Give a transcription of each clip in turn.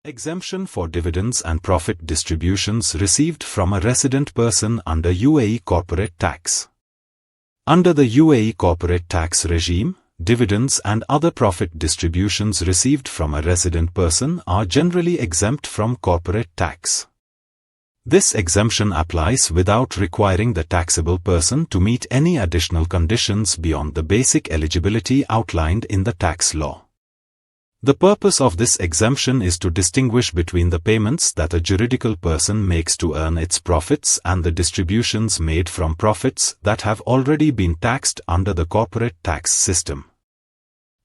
Exemption for dividends and profit distributions received from a resident person under UAE corporate tax. Under the UAE corporate tax regime, dividends and other profit distributions received from a resident person are generally exempt from corporate tax. This exemption applies without requiring the taxable person to meet any additional conditions beyond the basic eligibility outlined in the tax law. The purpose of this exemption is to distinguish between the payments that a juridical person makes to earn its profits and the distributions made from profits that have already been taxed under the corporate tax system.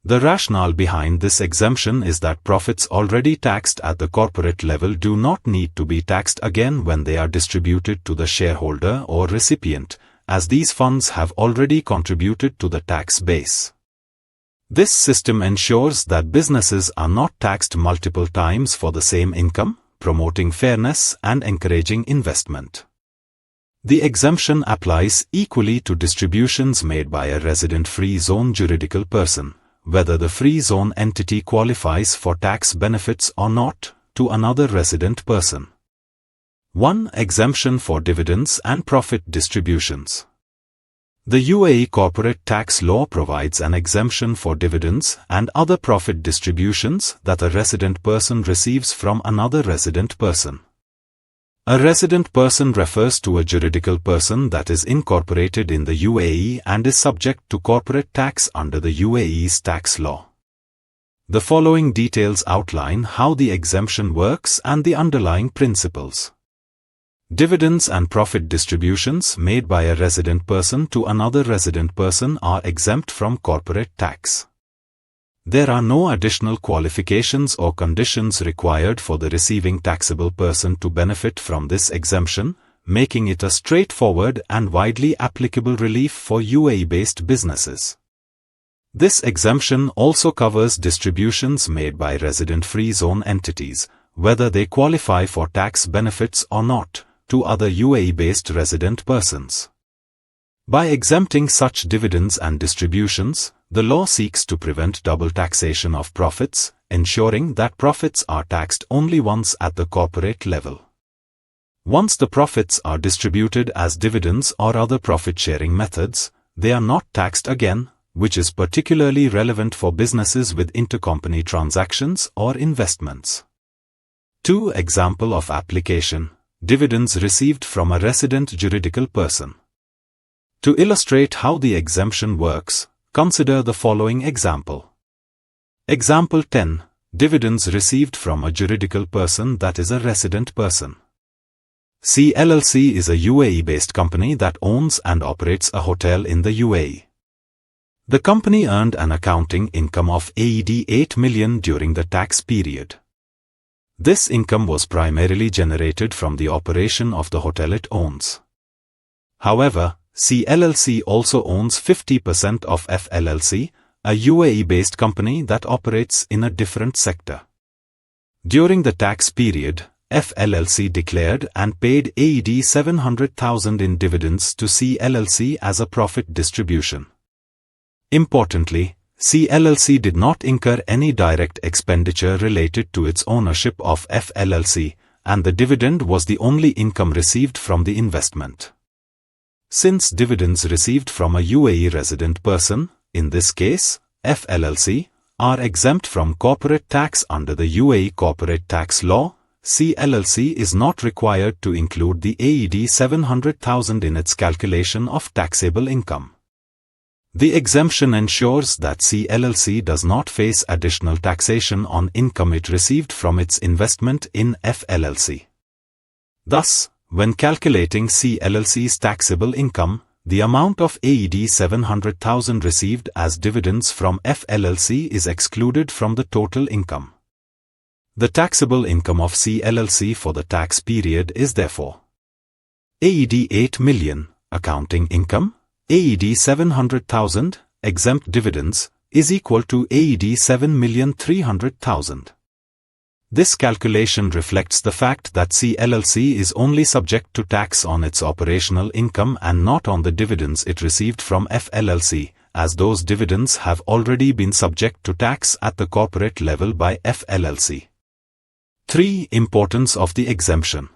The rationale behind this exemption is that profits already taxed at the corporate level do not need to be taxed again when they are distributed to the shareholder or recipient, as these funds have already contributed to the tax base. This system ensures that businesses are not taxed multiple times for the same income, promoting fairness and encouraging investment. The exemption applies equally to distributions made by a resident-free zone juridical person, whether the free zone entity qualifies for tax benefits or not, to another resident person. 1. Exemption for dividends and profit distributions. The UAE corporate tax law provides an exemption for dividends and other profit distributions that a resident person receives from another resident person. A resident person refers to a juridical person that is incorporated in the UAE and is subject to corporate tax under the UAE's tax law. The following details outline how the exemption works and the underlying principles. Dividends and profit distributions made by a resident person to another resident person are exempt from corporate tax. There are no additional qualifications or conditions required for the receiving taxable person to benefit from this exemption, making it a straightforward and widely applicable relief for UAE-based businesses. This exemption also covers distributions made by resident-free zone entities, whether they qualify for tax benefits or not, to other UAE-based resident persons. By exempting such dividends and distributions, the law seeks to prevent double taxation of profits, ensuring that profits are taxed only once at the corporate level. Once the profits are distributed as dividends or other profit-sharing methods, they are not taxed again, which is particularly relevant for businesses with intercompany transactions or investments. 2. Example of application: dividends received from a resident juridical person. To illustrate how the exemption works, consider the following example. Example 10. Dividends received from a juridical person that is a resident person. C LLC is a UAE-based company that owns and operates a hotel in the UAE. The company earned an accounting income of AED 8 million during the tax period. This income was primarily generated from the operation of the hotel it owns. However, C LLC also owns 50% of F LLC, a UAE-based company that operates in a different sector. During the tax period, F LLC declared and paid AED 700,000 in dividends to C LLC as a profit distribution. Importantly, C LLC did not incur any direct expenditure related to its ownership of F LLC, and the dividend was the only income received from the investment. Since dividends received from a UAE resident person, in this case, F LLC, are exempt from corporate tax under the UAE corporate tax law, C LLC is not required to include the AED 700,000 in its calculation of taxable income. The exemption ensures that C LLC does not face additional taxation on income it received from its investment in F LLC. Thus, when calculating C LLC's taxable income, the amount of AED 700,000 received as dividends from F LLC is excluded from the total income. The taxable income of C LLC for the tax period is therefore AED 8 million, accounting income, AED 700,000, exempt dividends, is equal to AED 7,300,000. This calculation reflects the fact that C LLC is only subject to tax on its operational income and not on the dividends it received from F LLC, as those dividends have already been subject to tax at the corporate level by F LLC. 3. Importance of the exemption.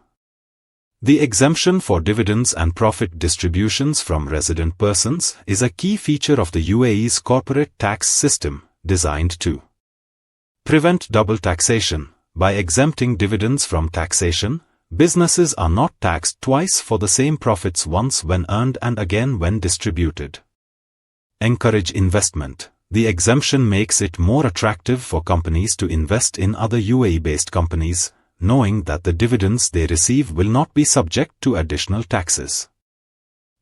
The exemption for dividends and profit distributions from resident persons is a key feature of the UAE's corporate tax system, designed to prevent double taxation. By exempting dividends from taxation, businesses are not taxed twice for the same profits, once when earned and again when distributed. Encourage investment. The exemption makes it more attractive for companies to invest in other UAE-based companies, knowing that the dividends they receive will not be subject to additional taxes.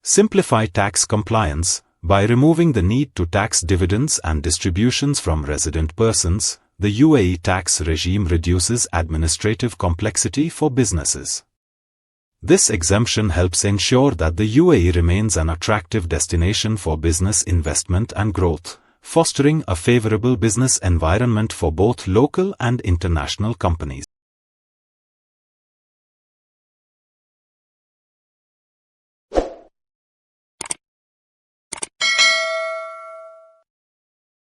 Simplify tax compliance. By removing the need to tax dividends and distributions from resident persons, the UAE tax regime reduces administrative complexity for businesses. This exemption helps ensure that the UAE remains an attractive destination for business investment and growth, fostering a favorable business environment for both local and international companies.